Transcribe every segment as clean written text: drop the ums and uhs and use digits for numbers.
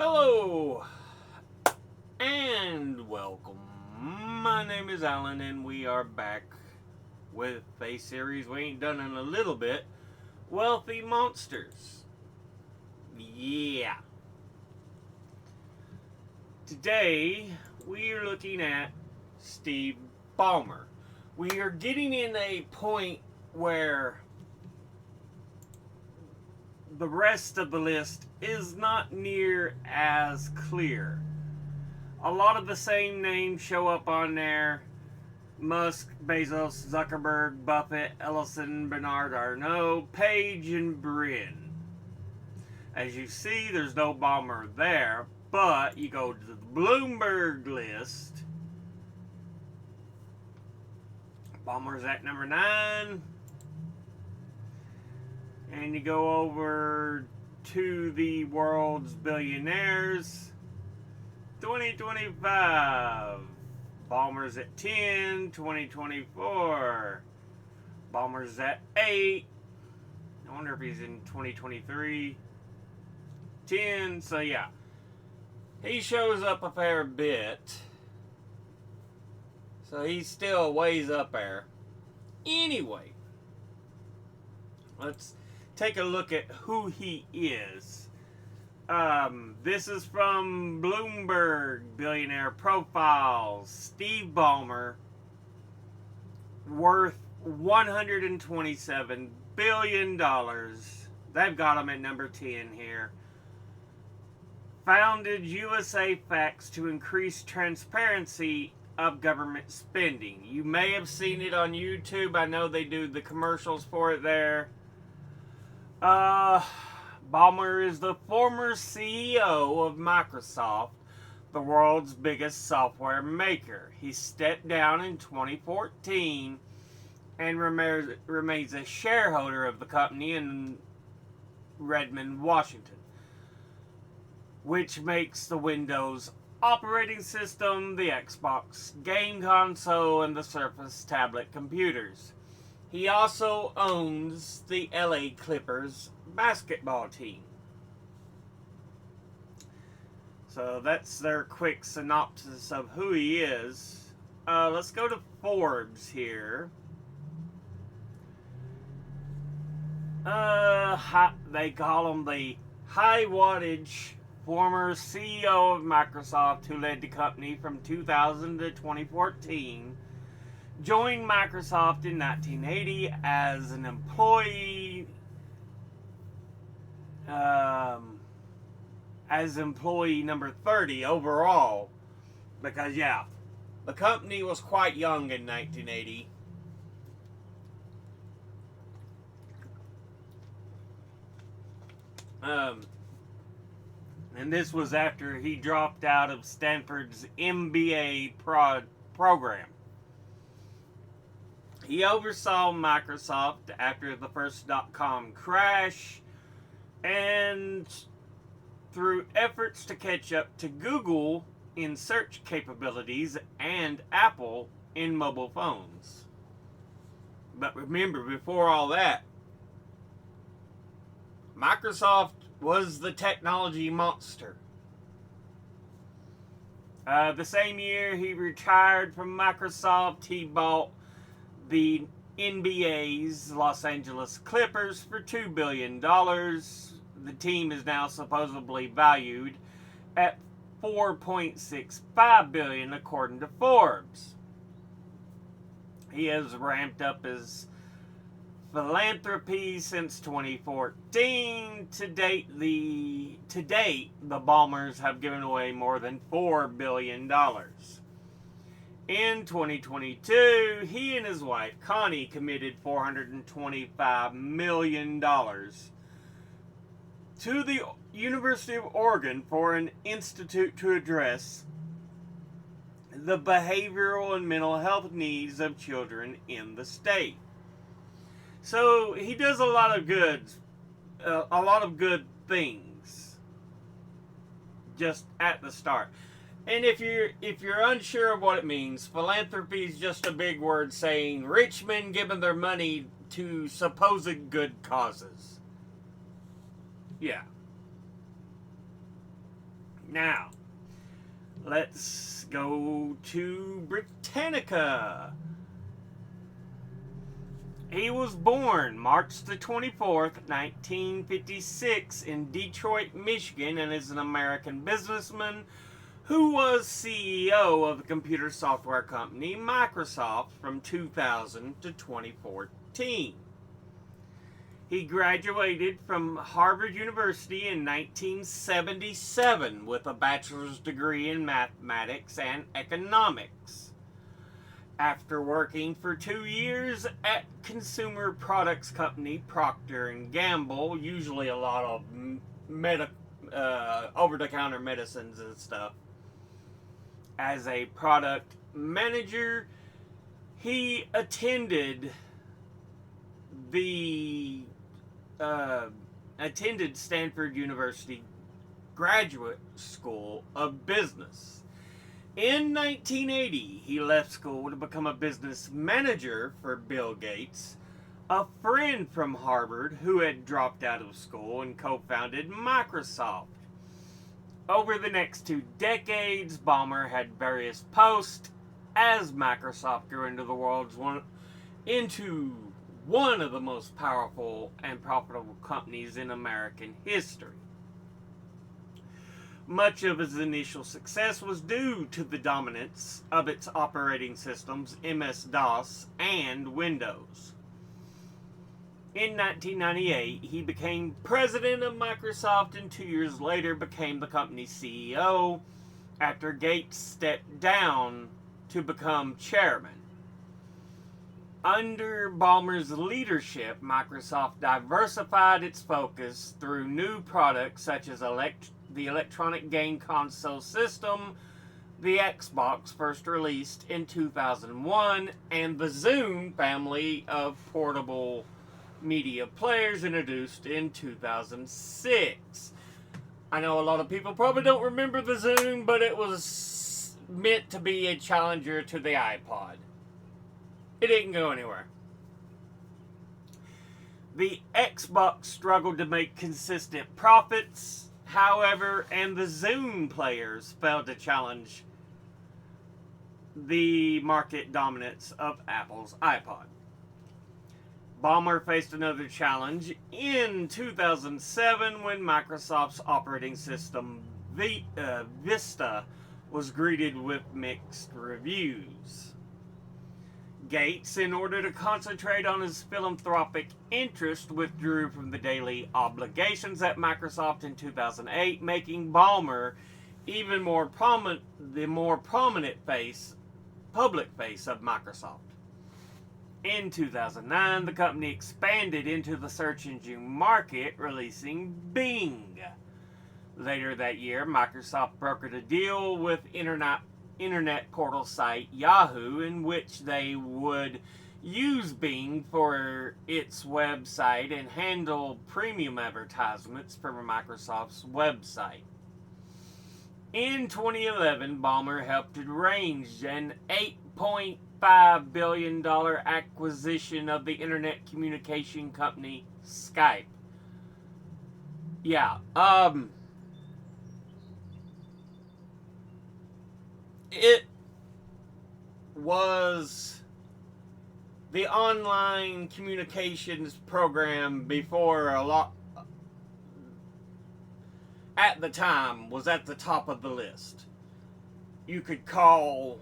Hello and welcome. My name is Alan and we are back with a series we ain't done in a little bit. Wealthy Monsters. Yeah. Today we are looking at Steve Ballmer. We are getting in a point where the rest of the list is not near as clear. A lot of the same names show up on there. Musk, Bezos, Zuckerberg, Buffett, Ellison, Bernard Arnault, Page, and Brin. As you see, there's no Ballmer there, but you go to the Bloomberg list. Ballmer's at number 9. And you go over to the world's billionaires. 2025. Ballmer's at 10. 2024. Ballmer's at 8. I wonder if he's in 2023. 10. So yeah. He shows up a fair bit. So he's still ways up there. Anyway. Let's take a look at who he is. This is from Bloomberg Billionaire Profiles. Steve Ballmer, worth $127 billion. They've got him at number 10 here. Founded USA Facts to increase transparency of government spending. You may have seen it on YouTube. I know they do the commercials for it there. Ballmer is the former CEO of Microsoft, the world's biggest software maker. He stepped down in 2014 and remains a shareholder of the company in Redmond, Washington, which makes the Windows operating system, the Xbox game console, and the Surface tablet computers. He also owns the LA Clippers basketball team. So that's their quick synopsis of who he is. Let's go to Forbes here. They call him the high wattage former CEO of Microsoft, who led the company from 2000 to 2014. Joined Microsoft in 1980 as an employee, as employee number 30 overall, because yeah, the company was quite young in 1980. And this was after he dropped out of Stanford's MBA program. He oversaw Microsoft after the first dot-com crash and through efforts to catch up to Google in search capabilities and Apple in mobile phones. But remember, before all that, Microsoft was the technology monster. The same year he retired from Microsoft, he bought the NBA's Los Angeles Clippers for $2 billion. The team is now supposedly valued at $4.65 billion according to Forbes. He has ramped up his philanthropy since 2014. To date, the Ballmers have given away more than $4 billion. In 2022, he and his wife, Connie, committed $425 million to the University of Oregon for an institute to address the behavioral and mental health needs of children in the state. So he does a lot of good things just at the start. And if you're unsure of what it means, philanthropy is just a big word saying rich men giving their money to supposed good causes. Yeah. Now, let's go to Britannica. He was born March the 24th, 1956 in Detroit, Michigan, and is an American businessman who was CEO of the computer software company Microsoft from 2000 to 2014. He graduated from Harvard University in 1977 with a bachelor's degree in mathematics and economics. After working for 2 years at consumer products company Procter & Gamble, usually a lot of over-the-counter medicines and stuff, as a product manager, he attended Stanford University Graduate School of Business. In 1980, he left school to become a business manager for Bill Gates, a friend from Harvard who had dropped out of school, and co-founded Microsoft. Over the next 2 decades, Ballmer had various posts as Microsoft grew into one of the most powerful and profitable companies in American history. Much of his initial success was due to the dominance of its operating systems, MS-DOS and Windows. In 1998, he became president of Microsoft, and 2 years later became the company's CEO after Gates stepped down to become chairman. Under Ballmer's leadership, Microsoft diversified its focus through new products such as the electronic game console system, the Xbox, first released in 2001, and the Zune family of portable media players introduced in 2006. I know a lot of people probably don't remember the Zune, but it was meant to be a challenger to the iPod. It didn't go anywhere. The Xbox struggled to make consistent profits, however, and the Zune players failed to challenge the market dominance of Apple's iPod. Ballmer faced another challenge in 2007 when Microsoft's operating system Vista was greeted with mixed reviews. Gates, in order to concentrate on his philanthropic interest, withdrew from the daily obligations at Microsoft in 2008, making Ballmer even more prominent, the more prominent public face of Microsoft. In 2009, the company expanded into the search engine market, releasing Bing. Later that year, Microsoft brokered a deal with internet portal site Yahoo, in which they would use Bing for its website and handle premium advertisements for Microsoft's website. In 2011, Ballmer helped arrange an $8.5 billion acquisition of the internet communication company Skype. It was the online communications program before at the time was at the top of the list. You could call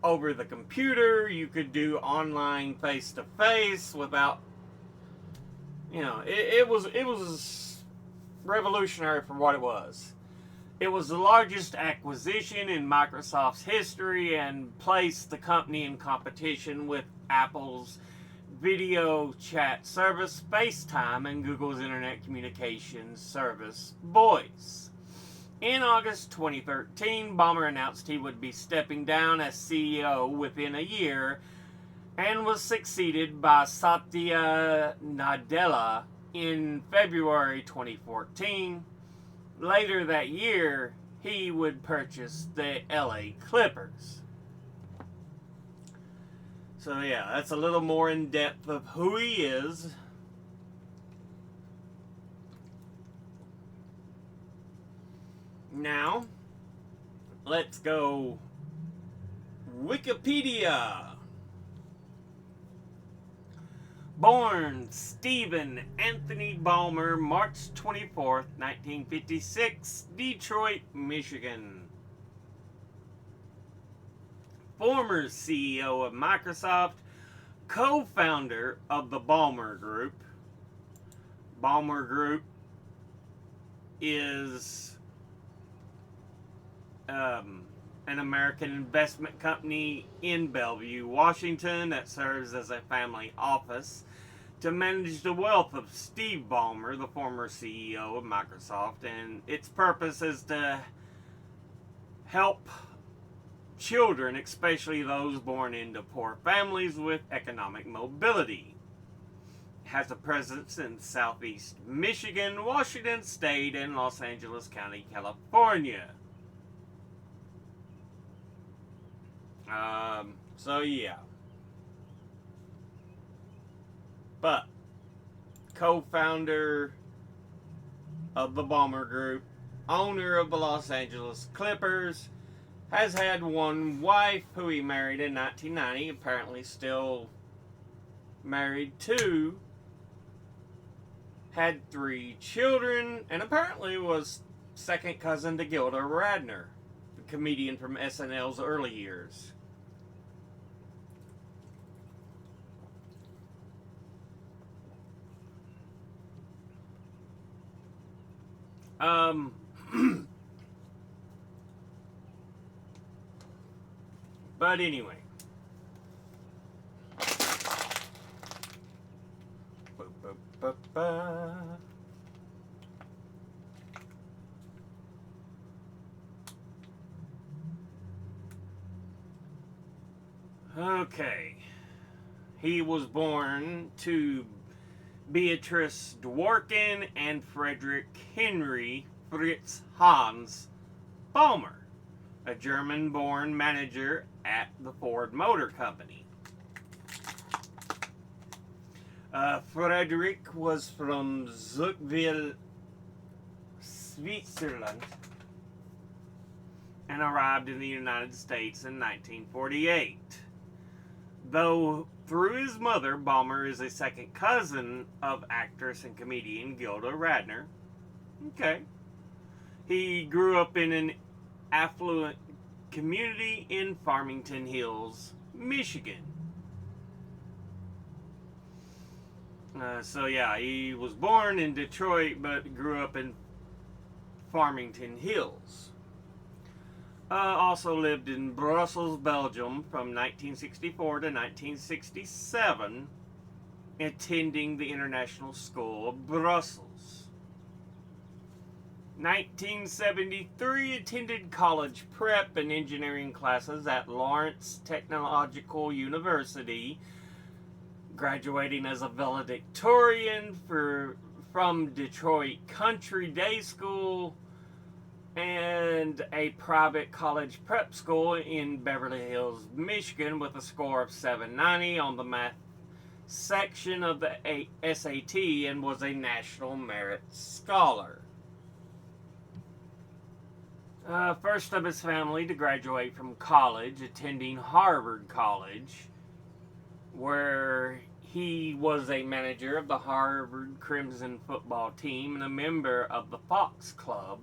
over the computer, you could do online face-to-face without, it was revolutionary for what it was. It was the largest acquisition in Microsoft's history and placed the company in competition with Apple's video chat service FaceTime and Google's internet communications service Voice. In August 2013, Ballmer announced he would be stepping down as CEO within a year and was succeeded by Satya Nadella in February 2014. Later that year, he would purchase the LA Clippers. So yeah, that's a little more in depth of who he is. Now, let's go Wikipedia. Born Stephen Anthony Ballmer, March 24th, 1956, Detroit, Michigan. Former CEO of Microsoft, co-founder of the Ballmer Group. Ballmer Group is an American investment company in Bellevue, Washington that serves as a family office to manage the wealth of Steve Ballmer, the former CEO of Microsoft, and its purpose is to help children, especially those born into poor families, with economic mobility. It has a presence in southeast Michigan, Washington State, and Los Angeles County, California. So yeah. But co-founder of the Ballmer Group, owner of the Los Angeles Clippers, has had one wife who he married in 1990, apparently still married to, had 3 children, and apparently was second cousin to Gilda Radner, the comedian from SNL's early years. But anyway. Okay. He was born to Beatrice Dworkin and Frederick Henry Fritz Hans Ballmer, a German-born manager at the Ford Motor Company. Frederick was from Zuchwil, Switzerland, and arrived in the United States in 1948. Though through his mother, Ballmer is a second cousin of actress and comedian Gilda Radner. Okay. He grew up in an affluent community in Farmington Hills, Michigan. So yeah, he was born in Detroit but grew up in Farmington Hills. Also lived in Brussels, Belgium from 1964 to 1967, attending the International School of Brussels. 1973, attended college prep and engineering classes at Lawrence Technological University, graduating as a valedictorian from Detroit Country Day School and a private college prep school in Beverly Hills, Michigan, with a score of 790 on the math section of the SAT, and was a National Merit Scholar. First of his family to graduate from college, attending Harvard College, where he was a manager of the Harvard Crimson football team and a member of the Fox Club,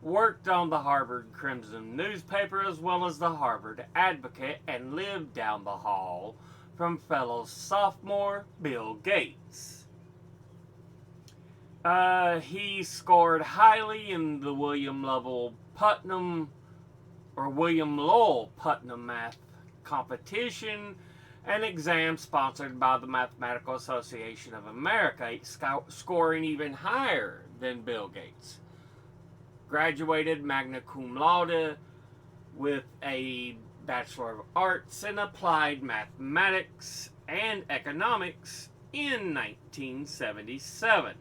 worked on the Harvard Crimson newspaper as well as the Harvard Advocate, and lived down the hall from fellow sophomore Bill Gates. He scored highly in the William Lowell Putnam math competition, an exam sponsored by the Mathematical Association of America, scoring even higher than Bill Gates. Graduated magna cum laude with a Bachelor of Arts in Applied Mathematics and Economics in 1977.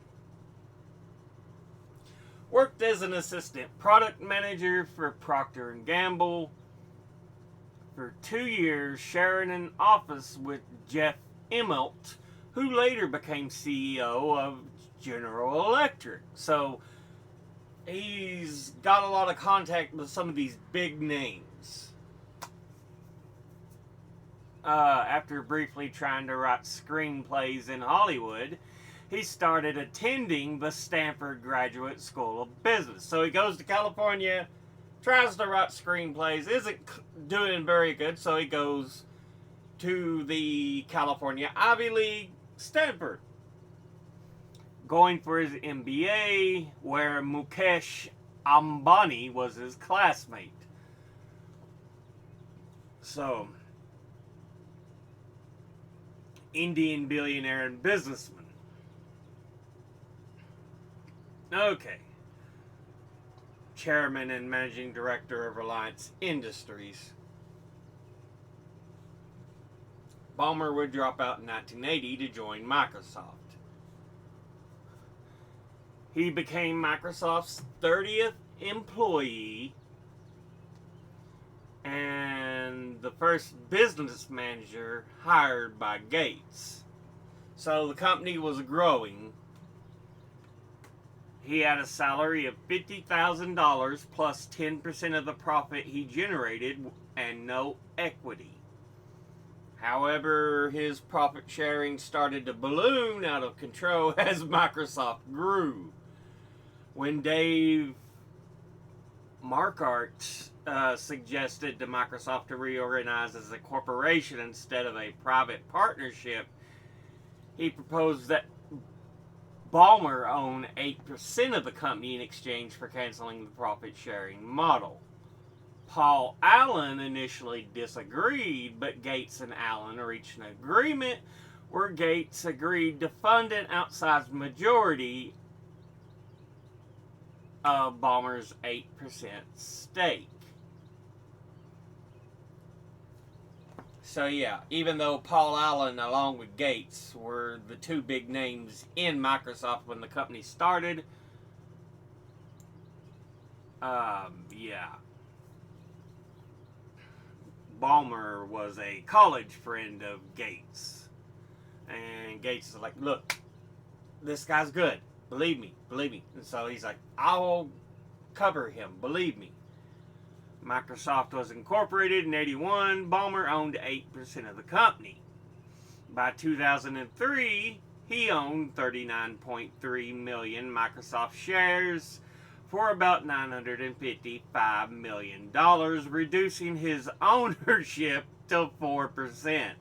Worked as an assistant product manager for Procter & Gamble for 2 years, sharing an office with Jeff Immelt, who later became CEO of General Electric. So he's got a lot of contact with some of these big names. After briefly trying to write screenplays in Hollywood, he started attending the Stanford Graduate School of Business. So he goes to California, tries to write screenplays, isn't doing very good, so he goes to the California Ivy League, Stanford, going for his MBA, where Mukesh Ambani was his classmate. So, Indian billionaire and businessman. Okay. Chairman and managing director of Reliance Industries. Ballmer would drop out in 1980 to join Microsoft. He became Microsoft's 30th employee and the first business manager hired by Gates. So the company was growing. He had a salary of $50,000 plus 10% of the profit he generated and no equity. However, his profit sharing started to balloon out of control as Microsoft grew. When Dave Marquardt suggested to Microsoft to reorganize as a corporation instead of a private partnership, he proposed that Ballmer own 8% of the company in exchange for canceling the profit-sharing model. Paul Allen initially disagreed, but Gates and Allen reached an agreement where Gates agreed to fund an outsized majority of Ballmer's 8% stake. So yeah, even though Paul Allen along with Gates were the two big names in Microsoft when the company started, Ballmer was a college friend of Gates. And Gates is like, look, this guy's good. Believe me. And so he's like, I'll cover him. Believe me. Microsoft was incorporated in 1981. Ballmer owned 8% of the company. By 2003, he owned 39.3 million Microsoft shares for about $955 million, reducing his ownership to 4%.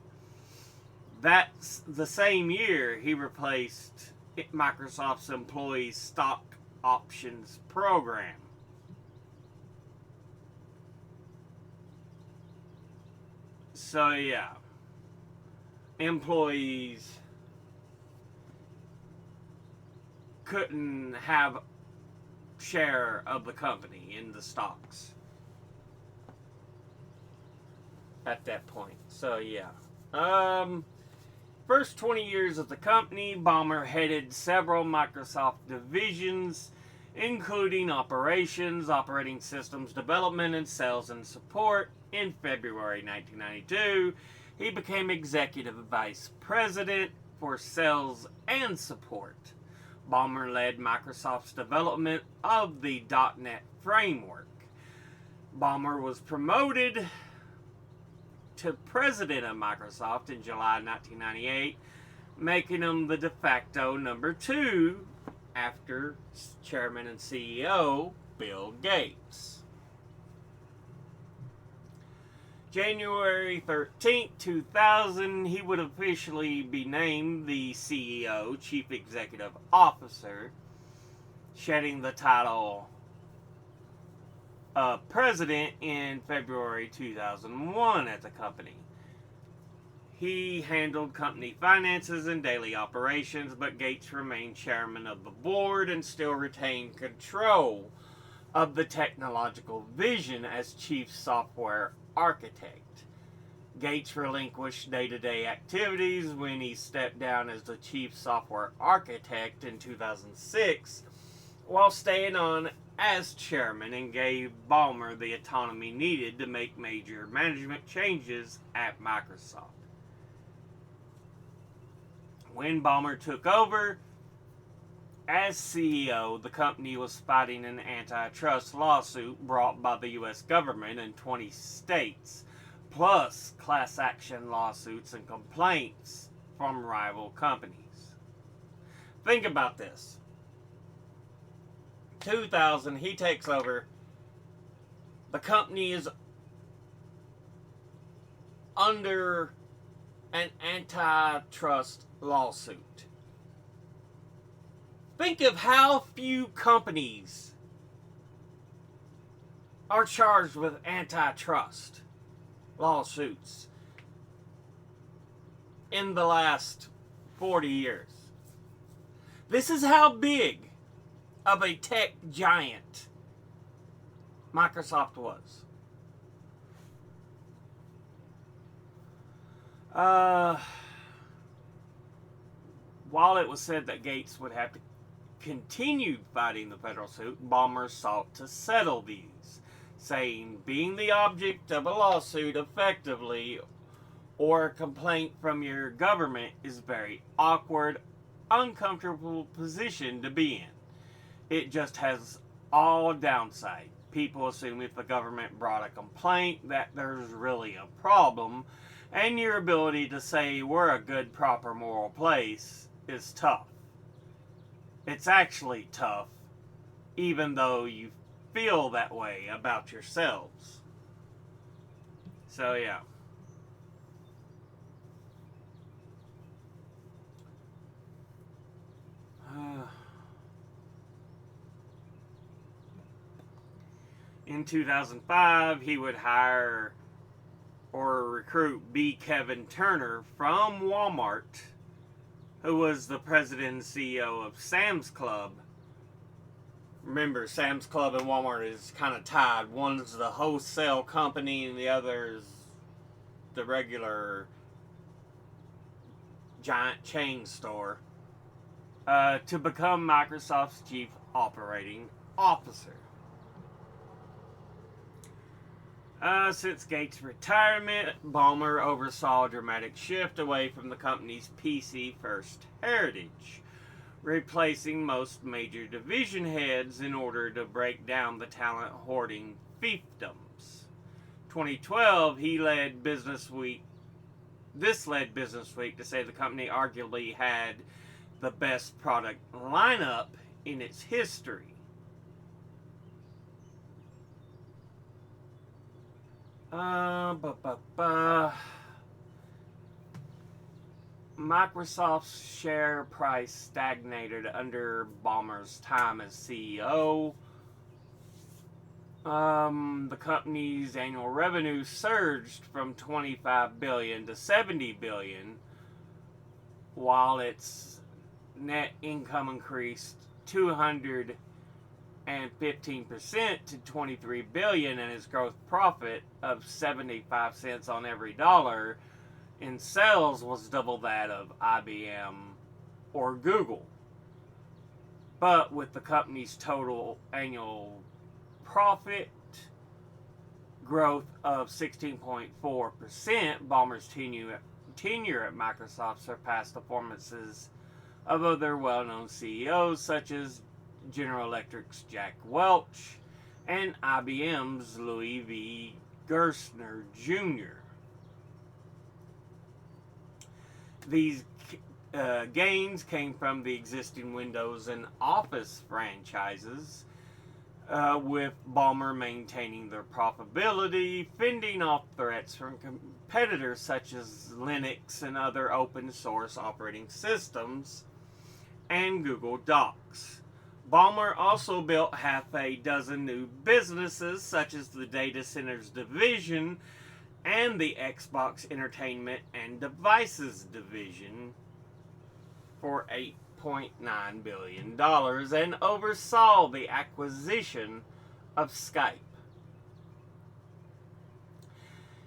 That's the same year he replaced Microsoft's employee stock options program. So yeah, employees couldn't have share of the company in the stocks at that point. So yeah, first 20 years of the company, Ballmer headed several Microsoft divisions, including operations, operating systems development, and sales and support. In February 1992, he became executive vice president for sales and support. Ballmer led Microsoft's development of the .NET framework. Ballmer was promoted to president of Microsoft in July 1998, making him the de facto number 2 after chairman and CEO Bill Gates. January 13, 2000, he would officially be named the CEO, Chief Executive Officer, shedding the title of President in February 2001 at the company. He handled company finances and daily operations, but Gates remained chairman of the board and still retained control of the technological vision as chief software architect. Gates relinquished day-to-day activities when he stepped down as the chief software architect in 2006, while staying on as chairman, and gave Ballmer the autonomy needed to make major management changes at Microsoft. When Ballmer took over As CEO, the company was fighting an antitrust lawsuit brought by the U.S. government in 20 states, plus class action lawsuits and complaints from rival companies. Think about this. 2000, he takes over. The company is under an antitrust lawsuit. Think of how few companies are charged with antitrust lawsuits in the last 40 years. This is how big of a tech giant Microsoft was. While it was said that Gates would have to continue fighting the federal suit, Ballmer sought to settle these, saying being the object of a lawsuit effectively or a complaint from your government is a very awkward, uncomfortable position to be in. It just has all downside. People assume if the government brought a complaint that there's really a problem, and your ability to say we're a good, proper, moral place is tough. It's actually tough, even though you feel that way about yourselves. So, yeah. In 2005, he would hire or recruit B. Kevin Turner from Walmart, who was the president and CEO of Sam's Club. Remember, Sam's Club and Walmart is kind of tied. One's the wholesale company and the other is the regular giant chain store, to become Microsoft's chief operating officer. Since Gates' retirement, Ballmer oversaw a dramatic shift away from the company's PC-first heritage, replacing most major division heads in order to break down the talent hoarding fiefdoms. 2012, This led Business Week to say the company arguably had the best product lineup in its history. Microsoft's share price stagnated under Ballmer's time as CEO. The company's annual revenue surged from $25 billion to $70 billion, while its net income increased 215% to $23 billion, and its gross profit of 75 cents on every dollar in sales was double that of IBM or Google. But with the company's total annual profit growth of 16.4%, Ballmer's tenure at Microsoft surpassed the performances of other well-known CEOs such as General Electric's Jack Welch and IBM's Louis V. Gerstner Jr. These gains came from the existing Windows and Office franchises, with Ballmer maintaining their profitability, fending off threats from competitors such as Linux and other open source operating systems, and Google Docs. Ballmer also built half a dozen new businesses, such as the Data Centers Division and the Xbox Entertainment and Devices Division, for $8.9 billion, and oversaw the acquisition of Skype.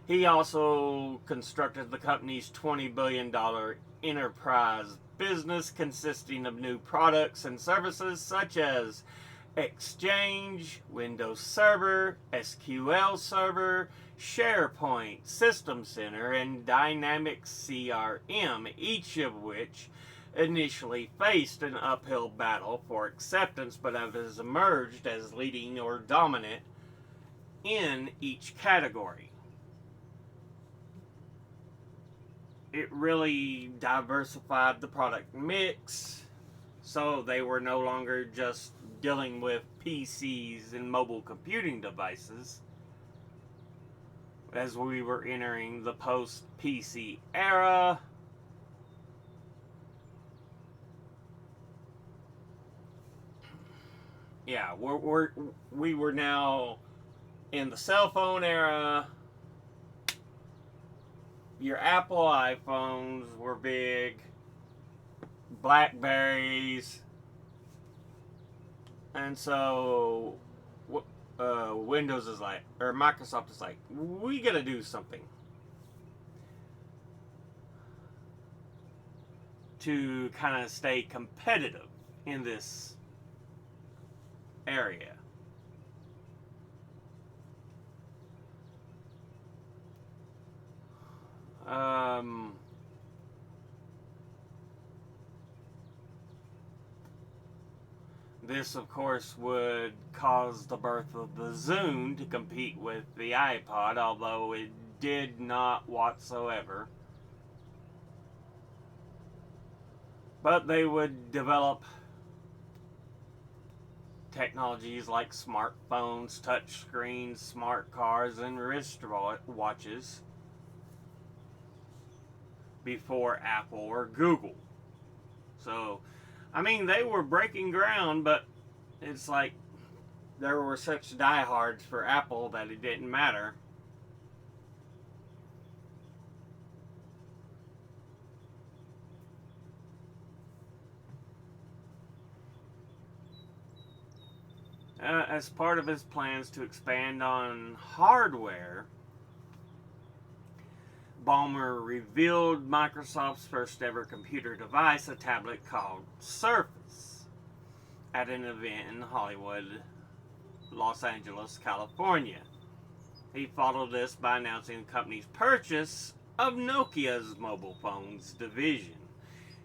He also constructed the company's $20 billion enterprise business, consisting of new products and services such as Exchange, Windows Server, SQL Server, SharePoint, System Center, and Dynamics CRM, each of which initially faced an uphill battle for acceptance, but has emerged as leading or dominant in each category. It really diversified the product mix, so they were no longer just dealing with PCs and mobile computing devices. As we were entering the post-PC era, yeah, we were now in the cell phone era. Your Apple iPhones were big, Blackberries, and so Windows is like, or Microsoft is like, we gotta do something to kind of stay competitive in this area. This, of course, would cause the birth of the Zune to compete with the iPod, although it did not whatsoever. But they would develop technologies like smartphones, touchscreens, smart cars, and wrist watches before Apple or Google. So, I mean, they were breaking ground, but it's like there were such diehards for Apple that it didn't matter. As part of his plans to expand on hardware, Ballmer revealed Microsoft's first ever computer device, a tablet called Surface, at an event in Hollywood, Los Angeles, California. He followed this by announcing the company's purchase of Nokia's mobile phones division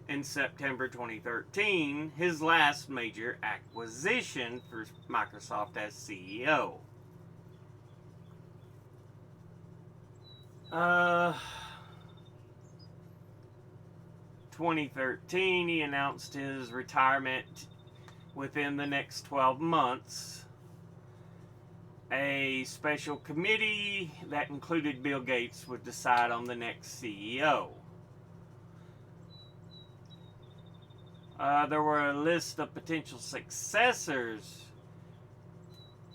in September 2013, his last major acquisition for Microsoft as CEO. 2013, he announced his retirement within the next 12 months. A special committee that included Bill Gates would decide on the next CEO. There were a list of potential successors,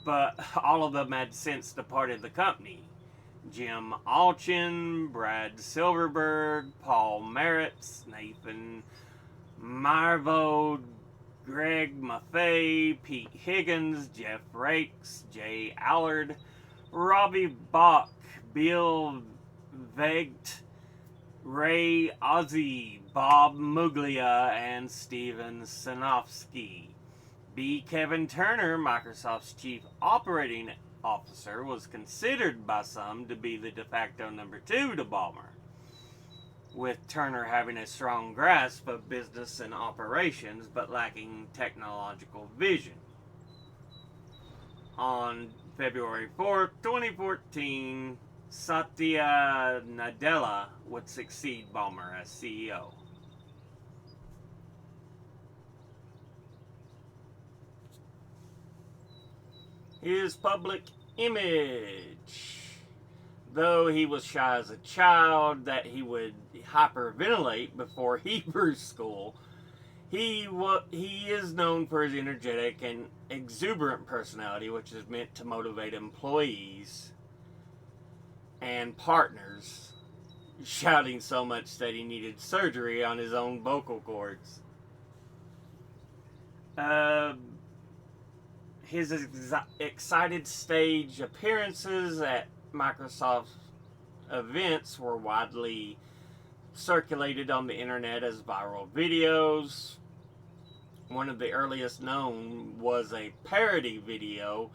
but all of them had since departed the company. Jim Allchin, Brad Silverberg, Paul Maritz, Nathan Marvo, Greg Maffei, Pete Higgins, Jeff Rakes, Jay Allard, Robbie Bach, Bill Vegt, Ray Ozzie, Bob Muglia, and Steven Sinofsky. B. Kevin Turner, Microsoft's chief operating officer, was considered by some to be the de facto number 2 to Ballmer, with Turner having a strong grasp of business and operations but lacking technological vision. On February 4th, 2014, Satya Nadella would succeed Ballmer as CEO. His public image. Though he was shy as a child, that he would hyperventilate before Hebrew school, he is known for his energetic and exuberant personality, which is meant to motivate employees and partners, shouting so much that he needed surgery on his own vocal cords. His excited stage appearances at Microsoft events were widely circulated on the internet as viral videos. One of the earliest known was a parody video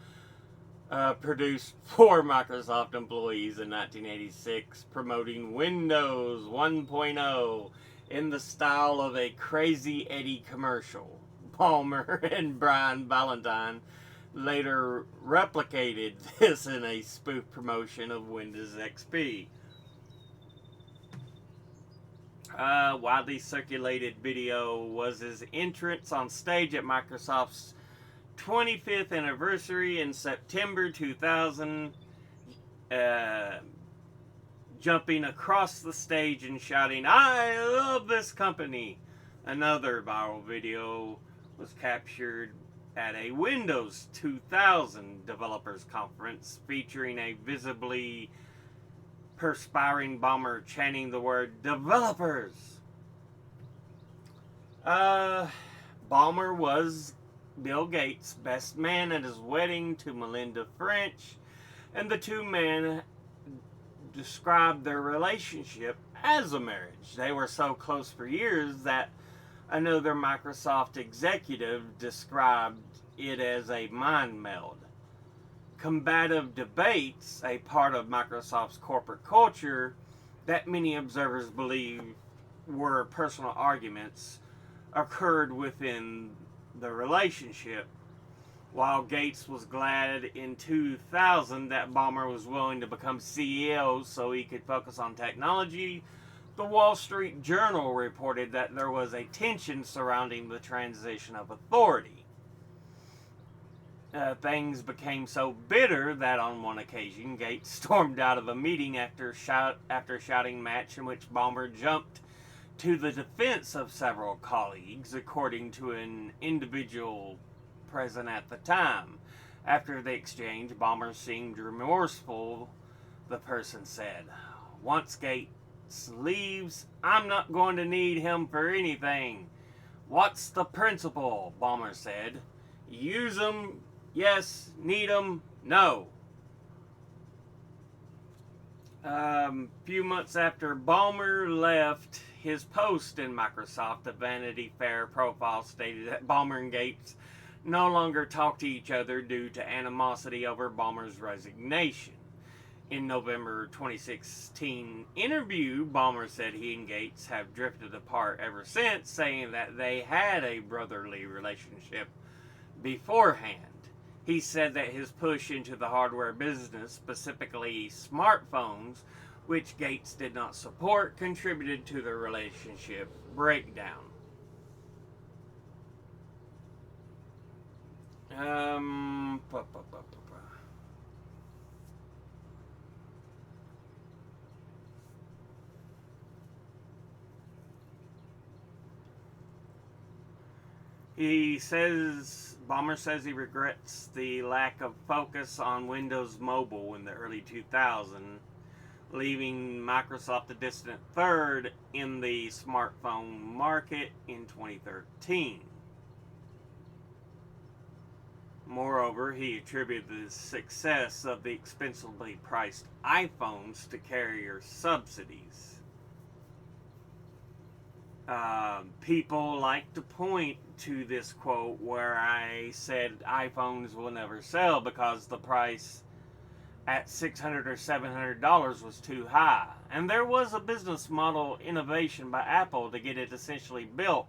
produced for Microsoft employees in 1986 promoting Windows 1.0 in the style of a Crazy Eddie commercial. Ballmer and Brian Valentine later replicated this in a spoof promotion of Windows XP. Widely circulated video was his entrance on stage at Microsoft's 25th anniversary in September 2000, jumping across the stage and shouting, "I love this company." Another viral video was captured at a Windows 2000 developers conference featuring a visibly perspiring Ballmer chanting the word "developers." Ballmer was Bill Gates' best man at his wedding to Melinda French, and the two men described their relationship as a marriage. They were so close for years that another Microsoft executive described it as a mind meld. Combative debates, a part of Microsoft's corporate culture that many observers believe were personal arguments, occurred within the relationship. While Gates was glad in 2000 that Ballmer was willing to become CEO so he could focus on technology, the Wall Street Journal reported that there was a tension surrounding the transition of authority. Things became so bitter that on one occasion Gates stormed out of a meeting after a shouting match in which Ballmer jumped to the defense of several colleagues, according to an individual present at the time. After the exchange, Ballmer seemed remorseful. The person said, "Once Gates leaves, I'm not going to need him for anything." "What's the principle?" Ballmer said. "Use 'em, yes. Need 'em, no." Few months after Ballmer left, his post in Microsoft, the Vanity Fair profile stated that Ballmer and Gates no longer talk to each other due to animosity over Ballmer's resignation. In November 2016 interview, Ballmer said he and Gates have drifted apart ever since, saying that they had a brotherly relationship beforehand. He said that his push into the hardware business, specifically smartphones, which Gates did not support, contributed to the relationship breakdown. Ballmer says he regrets the lack of focus on Windows Mobile in the early 2000s, leaving Microsoft a distant third in the smartphone market in 2013. Moreover, he attributed the success of the expensively priced iPhones to carrier subsidies. People like to point to this quote where I said iPhones will never sell because the price at $600 or $700 was too high. And there was a business model innovation by Apple to get it essentially built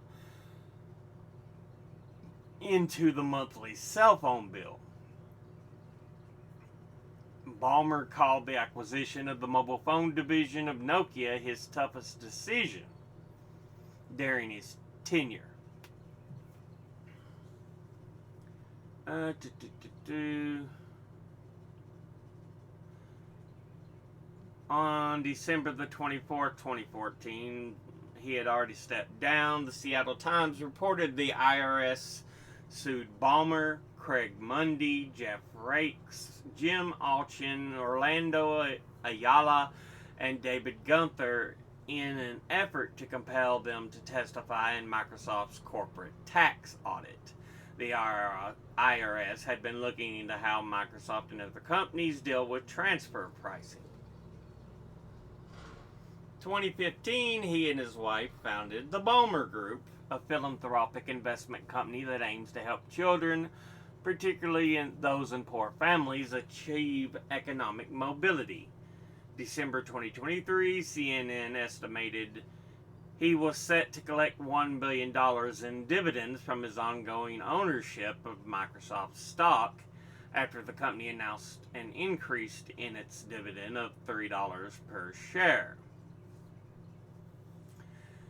into the monthly cell phone bill. Ballmer called the acquisition of the mobile phone division of Nokia his toughest decision during his tenure. On December the 24th, 2014, he had already stepped down. The Seattle Times reported the IRS sued Ballmer, Craig Mundy, Jeff Rakes, Jim Alchin, Orlando Ayala, and David Gunther in an effort to compel them to testify in Microsoft's corporate tax audit. The IRS had been looking into how Microsoft and other companies deal with transfer pricing. 2015, he and his wife founded the Ballmer Group, a philanthropic investment company that aims to help children, particularly those in poor families, achieve economic mobility. December 2023, CNN estimated he was set to collect $1 billion in dividends from his ongoing ownership of Microsoft stock after the company announced an increase in its dividend of $3 per share.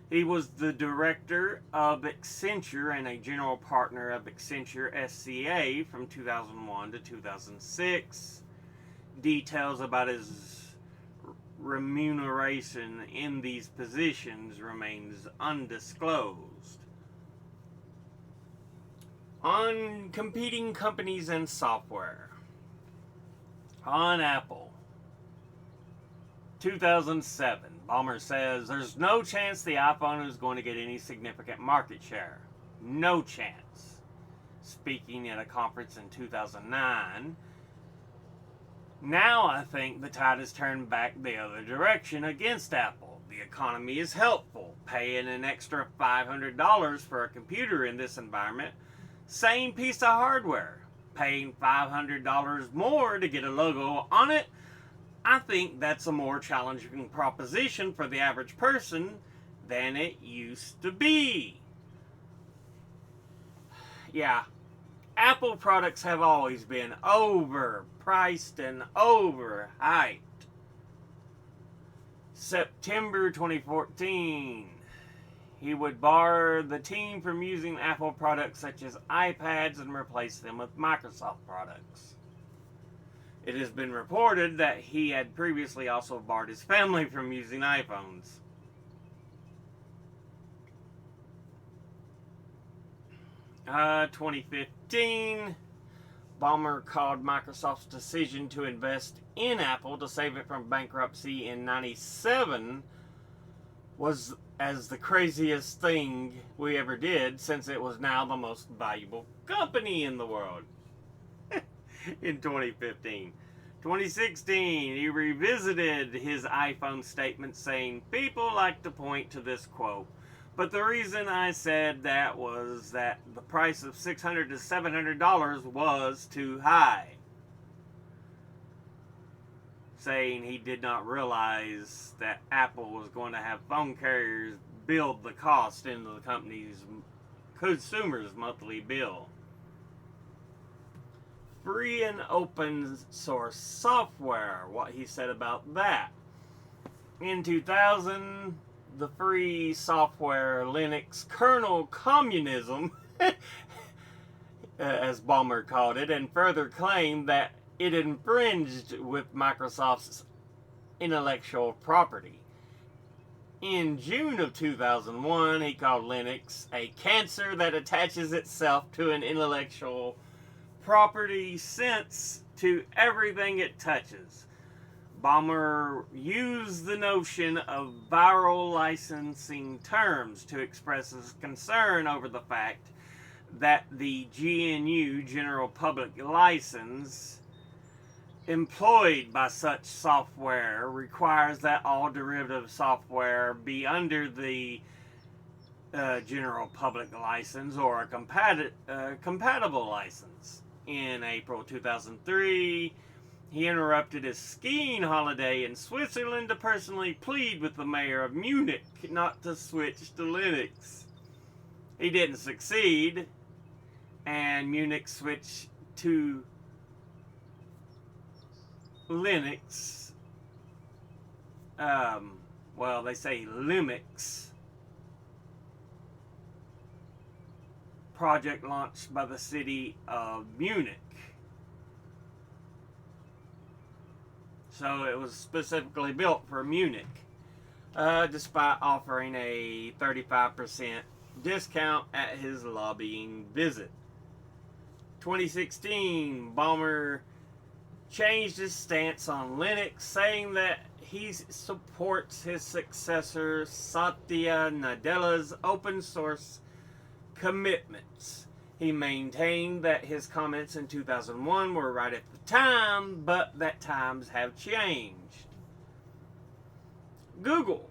He was the director of Accenture and a general partner of Accenture SCA from 2001 to 2006. Details about his remuneration in these positions remains undisclosed. On competing companies and software. On Apple. 2007. Ballmer says there's no chance the iPhone is going to get any significant market share. No chance. Speaking at a conference in 2009. Now I think the tide has turned back the other direction against Apple. The economy is helpful. Paying an extra $500 for a computer in this environment, same piece of hardware. Paying $500 more to get a logo on it, I think that's a more challenging proposition for the average person than it used to be. Yeah, Apple products have always been overpriced and overhyped. September 2014, he would bar the team from using Apple products such as iPads and replace them with Microsoft products. It has been reported that he had previously also barred his family from using iPhones. Uh, 2015, Ballmer called Microsoft's decision to invest in Apple to save it from bankruptcy in '97 was as the craziest thing we ever did, since it was now the most valuable company in the world. In 2015. 2016, he revisited his iPhone statement saying, people like to point to this quote, but the reason I said that was that the price of $600 to $700 was too high. Saying he did not realize that Apple was going to have phone carriers build the cost into the company's consumer's monthly bill. Free and open source software, what he said about that. In 2000, the free software Linux kernel communism, as Ballmer called it, and further claimed that it infringed with Microsoft's intellectual property. In June of 2001, he called Linux a cancer that attaches itself to an intellectual property sense to everything it touches. Ballmer used the notion of viral licensing terms to express his concern over the fact that the GNU General Public License employed by such software requires that all derivative software be under the General Public License or a compatible license. In April 2003, he interrupted his skiing holiday in Switzerland to personally plead with the mayor of Munich not to switch to Linux. He didn't succeed, and Munich switched to Linux. Well, they say Linux. Project launched by the city of Munich. So it was specifically built for Munich, despite offering a 35% discount at his lobbying visit. 2016, Ballmer changed his stance on Linux, saying that he supports his successor Satya Nadella's open source commitments. He maintained that his comments in 2001 were right at the time, but that times have changed. Google.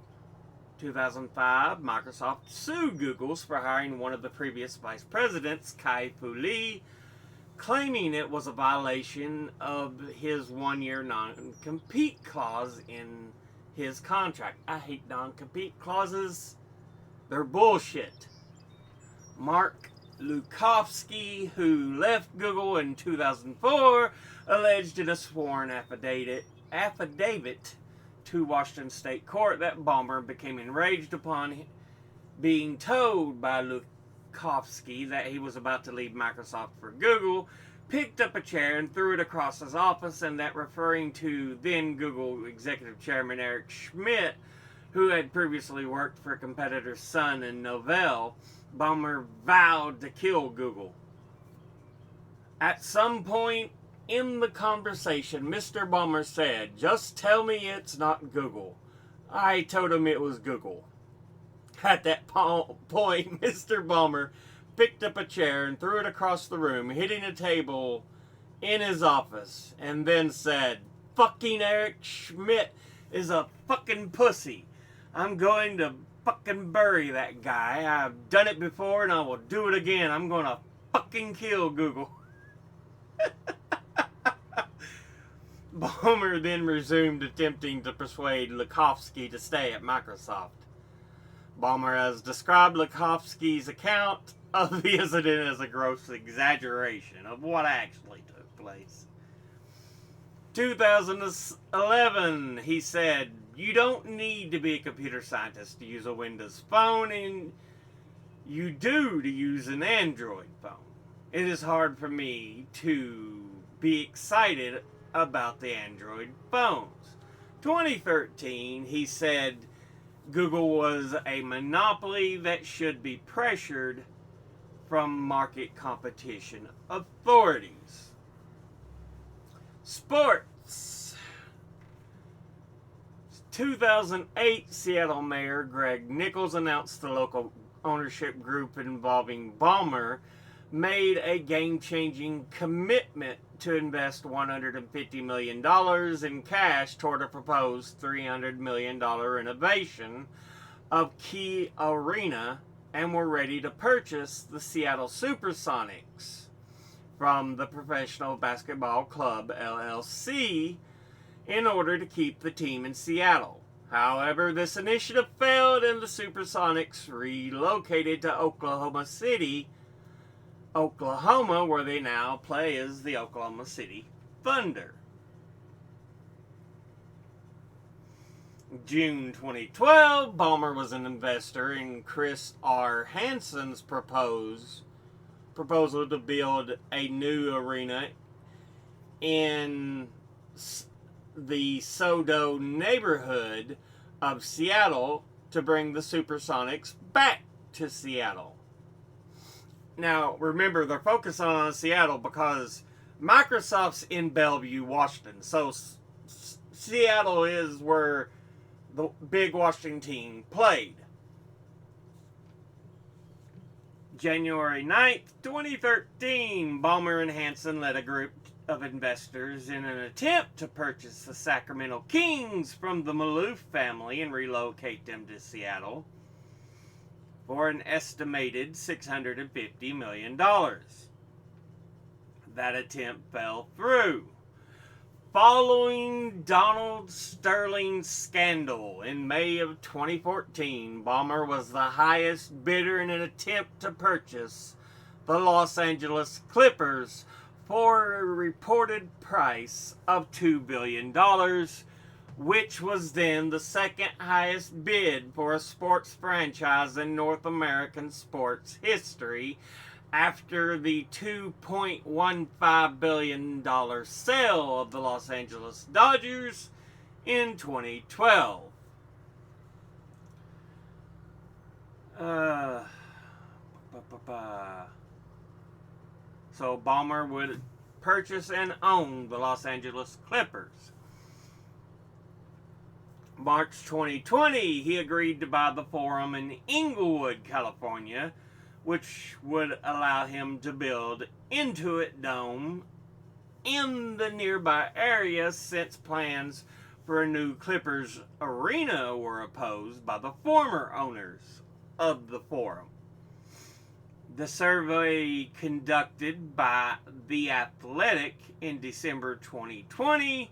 2005, Microsoft sued Google for hiring one of the previous vice presidents, Kai-Fu Lee, claiming it was a violation of his one-year non-compete clause in his contract. I hate non-compete clauses. They're bullshit. Mark Lukowski, who left Google in 2004, alleged in a sworn affidavit to Washington State Court that Ballmer became enraged upon being told by Lukowski that he was about to leave Microsoft for Google, picked up a chair and threw it across his office, and that referring to then Google executive chairman Eric Schmidt, who had previously worked for competitor Sun and Novell, Ballmer vowed to kill Google. At some point in the conversation, Mr. Ballmer said, "Just tell me it's not Google." I told him it was Google. At that point, Mr. Ballmer picked up a chair and threw it across the room, hitting a table in his office, and then said, "Fucking Eric Schmidt is a fucking pussy. I'm going to fucking bury that guy. I've done it before and I will do it again. I'm going to fucking kill Google." Ballmer then resumed attempting to persuade Lukowski to stay at Microsoft. Ballmer has described Lukowski's account of the incident as a gross exaggeration of what actually took place. 2011, he said, "You don't need to be a computer scientist to use a Windows phone, and you do to use an Android phone. It is hard for me to be excited about the Android phones." 2013, he said Google was a monopoly that should be pressured from market competition authorities. Sports. 2008, Seattle Mayor Greg Nichols announced the local ownership group involving Ballmer made a game-changing commitment to invest $150 million in cash toward a proposed $300 million renovation of Key Arena, and were ready to purchase the Seattle Supersonics from the Professional Basketball Club LLC in order to keep the team in Seattle. However, this initiative failed and the Supersonics relocated to Oklahoma City, Oklahoma, where they now play as the Oklahoma City Thunder. June 2012, Ballmer was an investor in Chris R. Hansen's proposal to build a new arena in the Sodo neighborhood of Seattle to bring the Supersonics back to Seattle. Now, remember, they're focusing on Seattle because Microsoft's in Bellevue, Washington. So Seattle is where the big Washington team played. January 9th, 2013, Ballmer and Hansen led a group of investors in an attempt to purchase the Sacramento Kings from the Maloof family and relocate them to Seattle for an estimated $650 million. That attempt fell through. Following Donald Sterling's scandal in May of 2014, Ballmer was the highest bidder in an attempt to purchase the Los Angeles Clippers for a reported price of $2 billion, which was then the second highest bid for a sports franchise in North American sports history, after the $2.15 billion sale of the Los Angeles Dodgers in 2012. So Ballmer would purchase and own the Los Angeles Clippers. March 2020, he agreed to buy the Forum in Inglewood, California, which would allow him to build Intuit Dome in the nearby area, since plans for a new Clippers arena were opposed by the former owners of the Forum. The survey conducted by The Athletic in December 2020,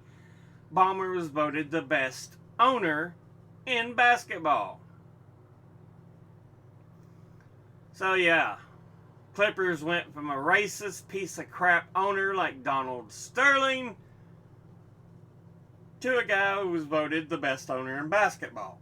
Ballmer was voted the best owner in basketball. So yeah, Clippers went from a racist piece of crap owner like Donald Sterling to a guy who was voted the best owner in basketball.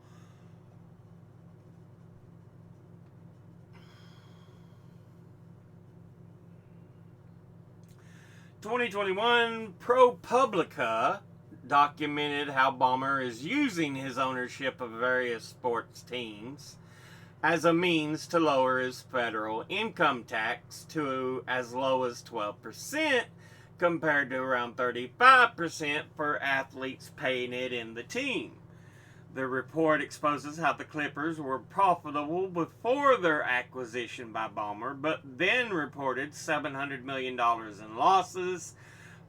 In 2021, ProPublica documented how Ballmer is using his ownership of various sports teams as a means to lower his federal income tax to as low as 12% compared to around 35% for athletes paying it in the team. The report exposes how the Clippers were profitable before their acquisition by Ballmer, but then reported $700 million in losses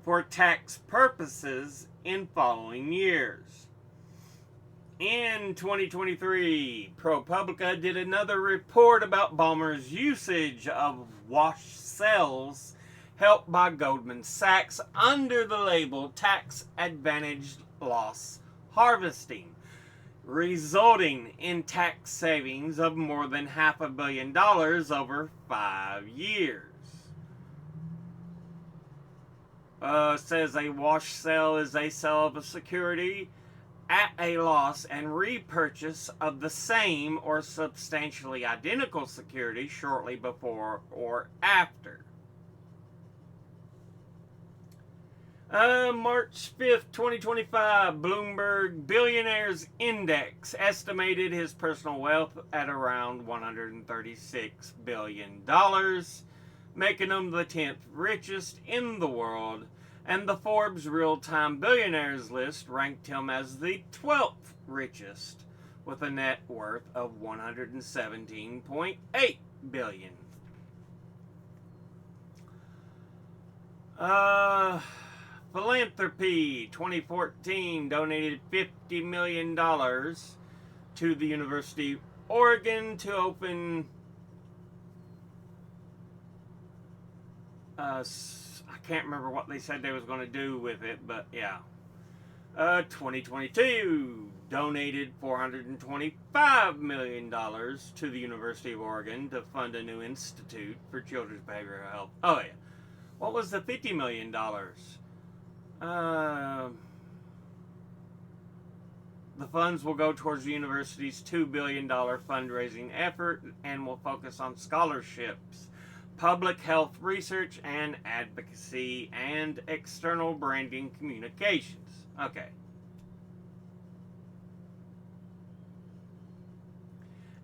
for tax purposes in following years. In 2023, ProPublica did another report about Ballmer's usage of wash cells helped by Goldman Sachs under the label tax advantaged loss harvesting, resulting in tax savings of more than $500 million over 5 years. Says a wash sale is a sale of a security at a loss and repurchase of the same or substantially identical security shortly before or after. March 5th, 2025, Bloomberg Billionaires Index estimated his personal wealth at around $136 billion, making him the 10th richest in the world, and the Forbes Real-Time Billionaires list ranked him as the 12th richest, with a net worth of $117.8 billion. Philanthropy 2014 donated $50 million to the University of Oregon to open I can't remember what they said they was going to do with it, but yeah. 2022 donated $425 million to the University of Oregon to fund a new institute for children's behavioral health. Oh yeah. What was the $50 million? The funds will go towards the university's $2 billion fundraising effort and will focus on scholarships, public health research and advocacy, and external branding communications. Okay.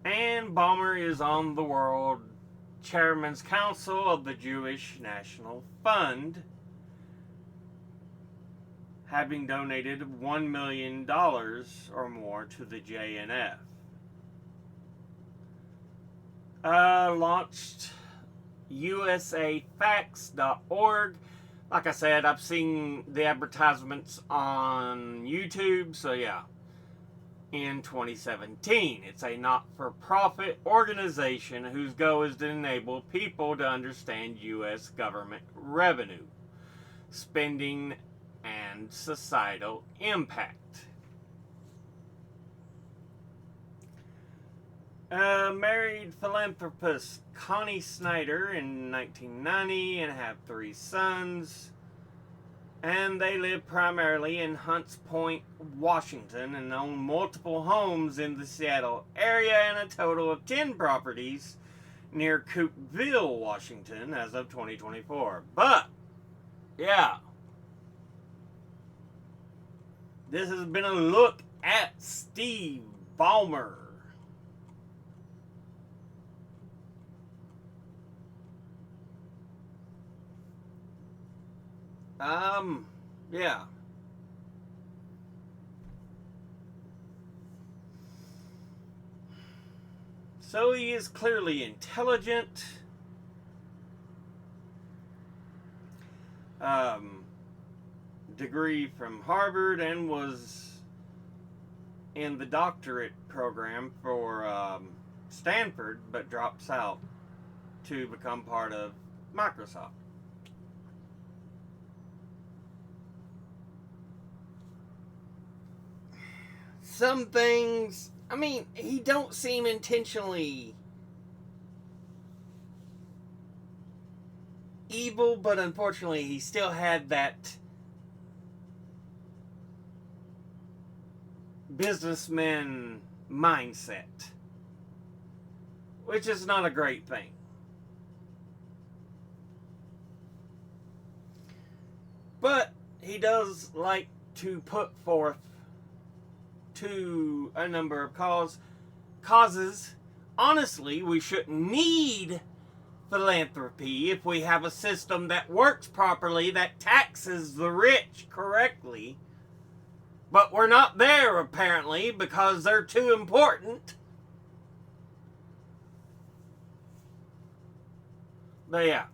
And Ballmer is on the World Chairman's Council of the Jewish National Fund, having donated $1 million or more to the JNF. Launched usafacts.org. Like I said, I've seen the advertisements on YouTube, so yeah. In 2017, it's a not-for-profit organization whose goal is to enable people to understand U.S. government revenue, spending, and societal impact. Married philanthropist Connie Snyder in 1990 and have 3 sons. And they live primarily in Hunts Point, Washington, and own multiple homes in the Seattle area and a total of 10 properties near Coopeville, Washington as of 2024. But, yeah. This has been a look at Steve Ballmer. Yeah. So he is clearly intelligent. Degree from Harvard and was in the doctorate program for Stanford, but drops out to become part of Microsoft. Some things, I mean, he don't seem intentionally evil, but unfortunately he still had that businessman mindset, which is not a great thing. But he does like to put forth to a number of causes. Honestly, we shouldn't need philanthropy if we have a system that works properly, that taxes the rich correctly. But we're not there, apparently, because they're too important. But yeah.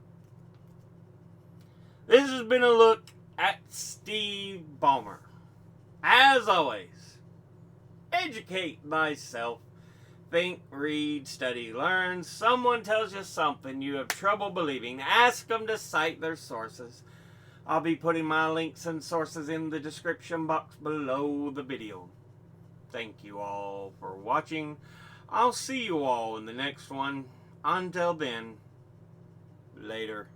This has been a look at Steve Ballmer. As always, educate thyself. Think, read, study, learn. Someone tells you something you have trouble believing. Ask them to cite their sources. I'll be putting my links and sources in the description box below the video. Thank you all for watching. I'll see you all in the next one. Until then, later.